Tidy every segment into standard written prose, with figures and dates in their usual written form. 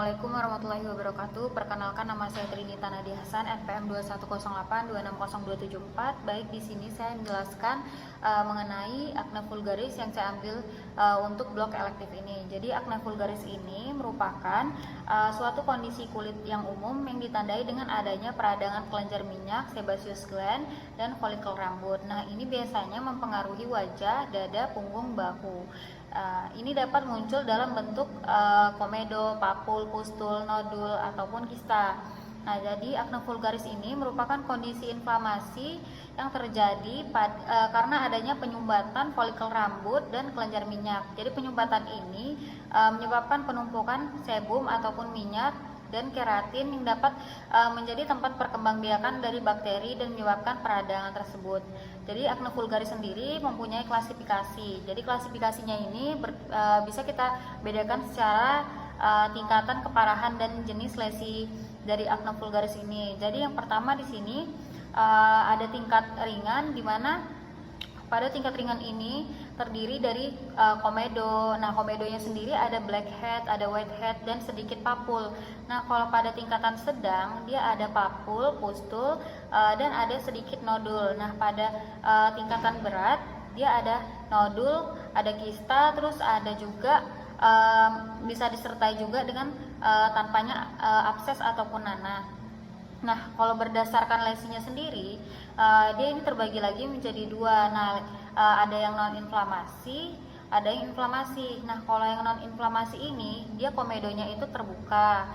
Assalamualaikum warahmatullahi wabarakatuh. Perkenalkan, nama saya Trinita Nadia Hasan, NPM 210826024. Baik, di sini saya menjelaskan mengenai akne vulgaris yang saya ambil untuk blok elektif ini. Jadi akne vulgaris ini merupakan suatu kondisi kulit yang umum yang ditandai dengan adanya peradangan kelenjar minyak, sebaceous gland, dan folikel rambut. Nah, ini biasanya mempengaruhi wajah, dada, punggung, bahu. Ini dapat muncul dalam bentuk komedo, papul, pustul, nodul, ataupun kista. Nah, jadi akne vulgaris ini merupakan kondisi inflamasi yang terjadi karena adanya penyumbatan folikel rambut dan kelenjar minyak. Jadi penyumbatan ini menyebabkan penumpukan sebum ataupun minyak dan keratin yang dapat menjadi tempat perkembangbiakan dari bakteri dan menyebabkan peradangan tersebut. Jadi akne vulgaris sendiri mempunyai klasifikasi. Jadi klasifikasinya ini bisa kita bedakan secara tingkatan keparahan dan jenis lesi dari akne vulgaris ini. Jadi yang pertama di sini ada tingkat ringan, di mana pada tingkat ringan ini terdiri dari komedo. Nah, komedonya sendiri ada blackhead, ada whitehead, dan sedikit papul. Nah, kalau pada tingkatan sedang dia ada papul, pustul, dan ada sedikit nodul. Nah, pada tingkatan berat dia ada nodul, ada kista, terus ada juga bisa disertai juga dengan tanpanya abses ataupun nanah. Nah, kalau berdasarkan lesinya sendiri, dia ini terbagi lagi menjadi dua. Nah, ada yang non-inflamasi, ada yang inflamasi. Nah, kalau yang non-inflamasi ini, dia komedonya itu terbuka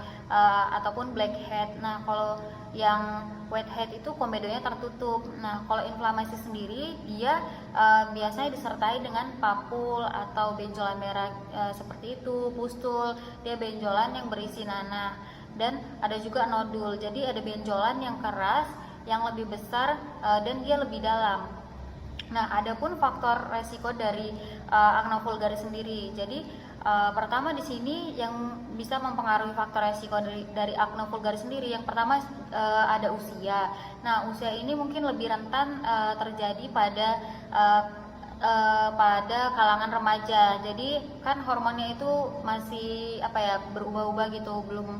ataupun blackhead. Nah, kalau yang whitehead itu komedonya tertutup. Nah, kalau inflamasi sendiri, dia biasanya disertai dengan papul atau benjolan merah seperti itu, pustul, dia benjolan yang berisi nanah. Dan ada juga nodul, jadi ada benjolan yang keras, yang lebih besar dan dia lebih dalam. Nah, adapun faktor resiko dari akne vulgaris sendiri. Jadi pertama di sini yang bisa mempengaruhi faktor resiko dari akne vulgaris sendiri, yang pertama ada usia. Nah, usia ini mungkin lebih rentan terjadi pada kalangan remaja. Jadi kan hormonnya itu masih berubah-ubah gitu, belum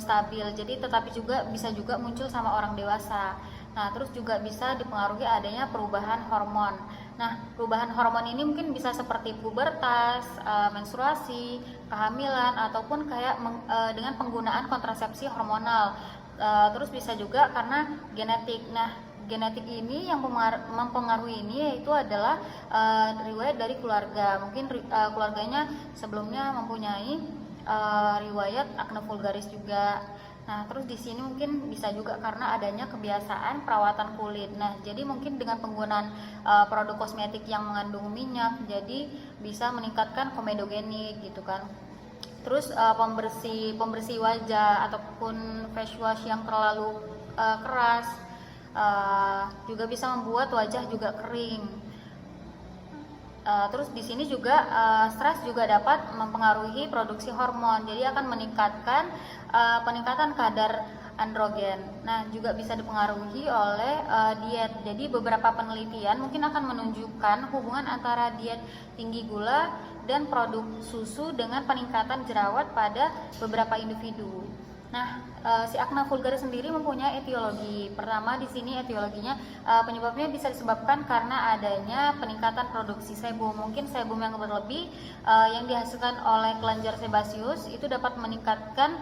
stabil. Jadi tetapi juga bisa juga muncul sama orang dewasa. Nah, terus juga bisa dipengaruhi adanya perubahan hormon. Nah, perubahan hormon ini mungkin bisa seperti pubertas, menstruasi, kehamilan, ataupun kayak dengan penggunaan kontrasepsi hormonal. Terus bisa juga karena genetik. Nah, genetik ini yang mempengaruhi ini yaitu adalah riwayat dari keluarga. Mungkin keluarganya sebelumnya mempunyai riwayat akne vulgaris juga. Nah, terus di sini mungkin bisa juga karena adanya kebiasaan perawatan kulit. Nah, jadi mungkin dengan penggunaan produk kosmetik yang mengandung minyak, jadi bisa meningkatkan komedogenik gitu kan. Terus pembersih wajah ataupun face wash yang terlalu keras juga bisa membuat wajah juga kering. Terus di sini juga stres juga dapat mempengaruhi produksi hormon, jadi akan meningkatkan peningkatan kadar androgen. Nah, juga bisa dipengaruhi oleh diet. Jadi beberapa penelitian mungkin akan menunjukkan hubungan antara diet tinggi gula dan produk susu dengan peningkatan jerawat pada beberapa individu. Nah, si akne vulgaris sendiri mempunyai etiologi. Pertama di sini etiologinya penyebabnya bisa disebabkan karena adanya peningkatan produksi sebum. Mungkin sebum yang berlebih yang dihasilkan oleh kelenjar sebaceous itu dapat meningkatkan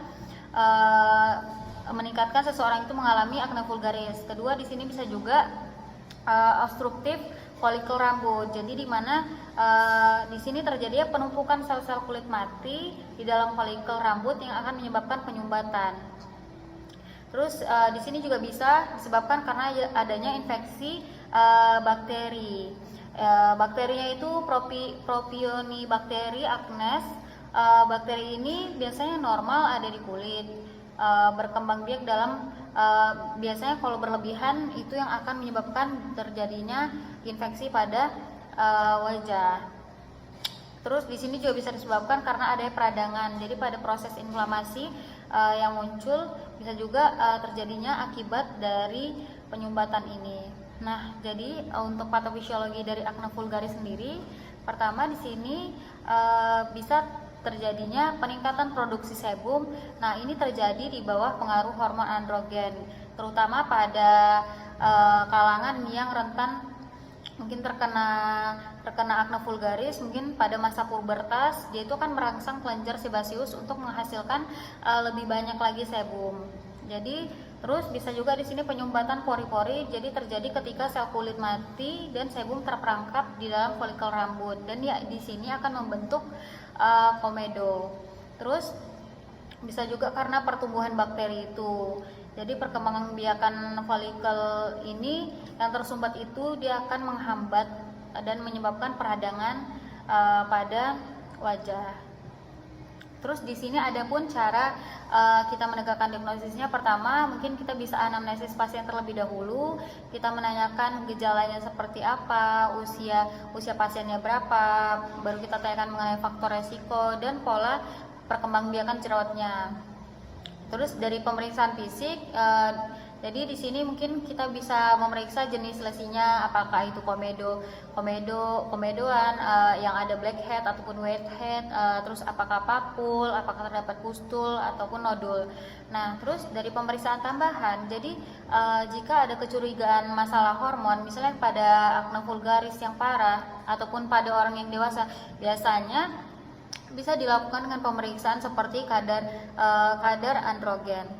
seseorang itu mengalami akne vulgaris. Kedua, di sini bisa juga obstruktif folikel rambut. Jadi di mana di sini terjadi penumpukan sel-sel kulit mati di dalam folikel rambut yang akan menyebabkan penyumbatan. Terus di sini juga bisa disebabkan karena adanya infeksi bakteri. Bakterinya itu Propionibacter acnes. Bakteri ini biasanya normal ada di kulit, berkembang biak dalam biasanya kalau berlebihan itu yang akan menyebabkan terjadinya infeksi pada wajah. Terus di sini juga bisa disebabkan karena adanya peradangan. Jadi pada proses inflamasi yang muncul bisa juga terjadinya akibat dari penyumbatan ini. Nah, jadi untuk patofisiologi dari akne vulgaris sendiri, pertama di sini bisa terjadinya peningkatan produksi sebum. Nah, ini terjadi di bawah pengaruh hormon androgen, terutama pada kalangan yang rentan mungkin terkena akne vulgaris, mungkin pada masa pubertas. Dia itu akan merangsang kelenjar sebaceus untuk menghasilkan lebih banyak lagi sebum. Jadi terus bisa juga di sini penyumbatan pori-pori, jadi terjadi ketika sel kulit mati dan sebum terperangkap di dalam folikel rambut, dan ya di sini akan membentuk komedo. Terus bisa juga karena pertumbuhan bakteri itu. Jadi perkembangan biakan folikel ini yang tersumbat itu dia akan menghambat dan menyebabkan peradangan pada wajah. Terus di sini ada pun cara kita menegakkan diagnosisnya. Pertama, mungkin kita bisa anamnesis pasien terlebih dahulu. Kita menanyakan gejalanya seperti apa, usia pasiennya berapa, baru kita tanyakan mengenai faktor resiko dan pola perkembangbiakan jerawatnya. Terus dari pemeriksaan fisik, jadi di sini mungkin kita bisa memeriksa jenis lesinya, apakah itu komedoan yang ada blackhead ataupun whitehead, terus apakah papul, apakah terdapat pustul ataupun nodul. Nah, terus dari pemeriksaan tambahan, jadi jika ada kecurigaan masalah hormon, misalnya pada akne vulgaris yang parah ataupun pada orang yang dewasa, biasanya bisa dilakukan dengan pemeriksaan seperti kadar androgen.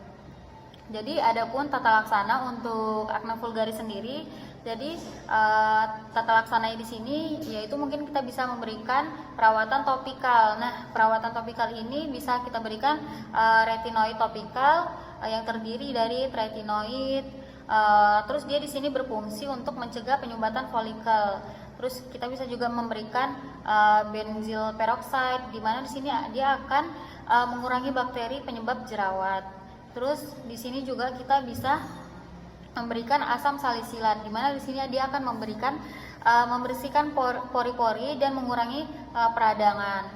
Jadi ada pun tata laksana untuk akne vulgaris sendiri. Jadi tata laksananya di sini yaitu mungkin kita bisa memberikan perawatan topikal. Nah, perawatan topikal ini bisa kita berikan retinoid topikal yang terdiri dari tretinoid. Terus dia di sini berfungsi untuk mencegah penyumbatan folikel. Terus kita bisa juga memberikan benzyl peroxide, di mana di sini dia akan mengurangi bakteri penyebab jerawat. Terus di sini juga kita bisa memberikan asam salisilat, di mana di sini dia akan membersihkan pori-pori dan mengurangi peradangan.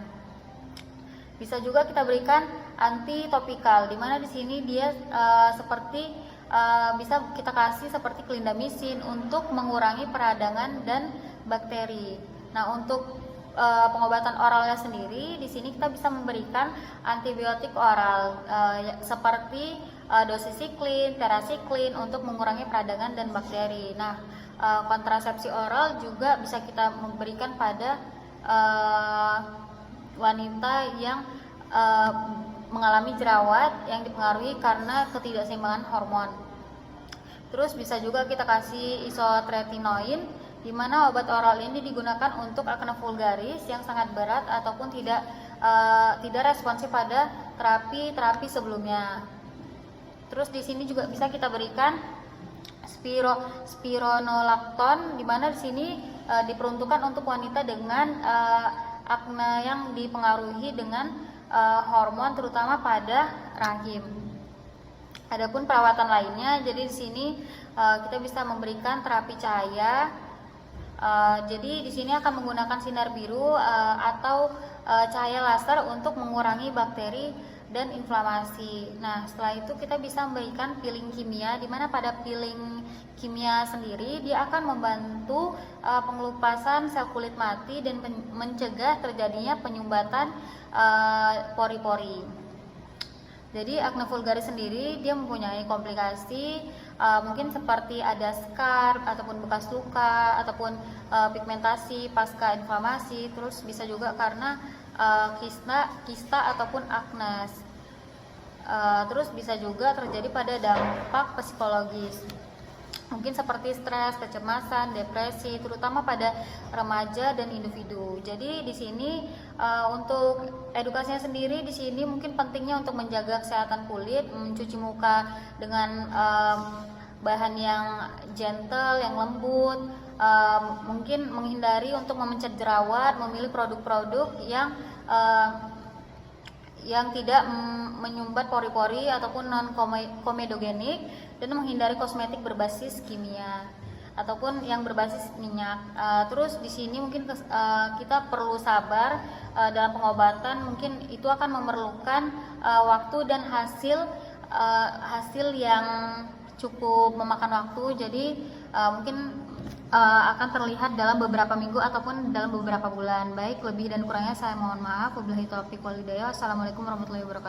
Bisa juga kita berikan anti topikal, di mana di sini dia bisa kita kasih seperti clindamycin untuk mengurangi peradangan dan bakteri. Nah, untuk pengobatan oralnya sendiri, di sini kita bisa memberikan antibiotik oral seperti doxycycline, tetracycline untuk mengurangi peradangan dan bakteri. Nah, kontrasepsi oral juga bisa kita memberikan pada wanita yang mengalami jerawat yang dipengaruhi karena ketidakseimbangan hormon. Terus bisa juga kita kasih isotretinoin, di mana obat oral ini digunakan untuk akne vulgaris yang sangat berat ataupun tidak responsif pada terapi sebelumnya. Terus di sini juga bisa kita berikan spironolactone, di mana di sini diperuntukkan untuk wanita dengan akne yang dipengaruhi dengan hormon, terutama pada rahim. Adapun perawatan lainnya, jadi di sini kita bisa memberikan terapi cahaya. Jadi di sini akan menggunakan sinar biru atau cahaya laser untuk mengurangi bakteri dan inflamasi. Nah, setelah itu kita bisa memberikan peeling kimia, di mana pada peeling kimia sendiri dia akan membantu pengelupasan sel kulit mati dan mencegah terjadinya penyumbatan pori-pori. Jadi akne vulgaris sendiri dia mempunyai komplikasi mungkin seperti ada scar ataupun bekas luka ataupun pigmentasi pasca inflamasi. Terus bisa juga karena kista ataupun akne. Terus bisa juga terjadi pada dampak psikologis, mungkin seperti stres, kecemasan, depresi, terutama pada remaja dan individu. Jadi di sini untuk edukasinya sendiri, di sini mungkin pentingnya untuk menjaga kesehatan kulit, mencuci muka dengan bahan yang gentle, yang lembut, mungkin menghindari untuk memencet jerawat, memilih produk-produk yang tidak menyumbat pori-pori ataupun non komedogenik, dan menghindari kosmetik berbasis kimia ataupun yang berbasis minyak. Terus di sini mungkin kita perlu sabar dalam pengobatan, mungkin itu akan memerlukan waktu dan hasil yang cukup memakan waktu. Jadi mungkin akan terlihat dalam beberapa minggu ataupun dalam beberapa bulan. Baik, lebih dan kurangnya saya mohon maaf. Wabillahi taufiq wal hidayah. Wassalamualaikum warahmatullahi wabarakatuh.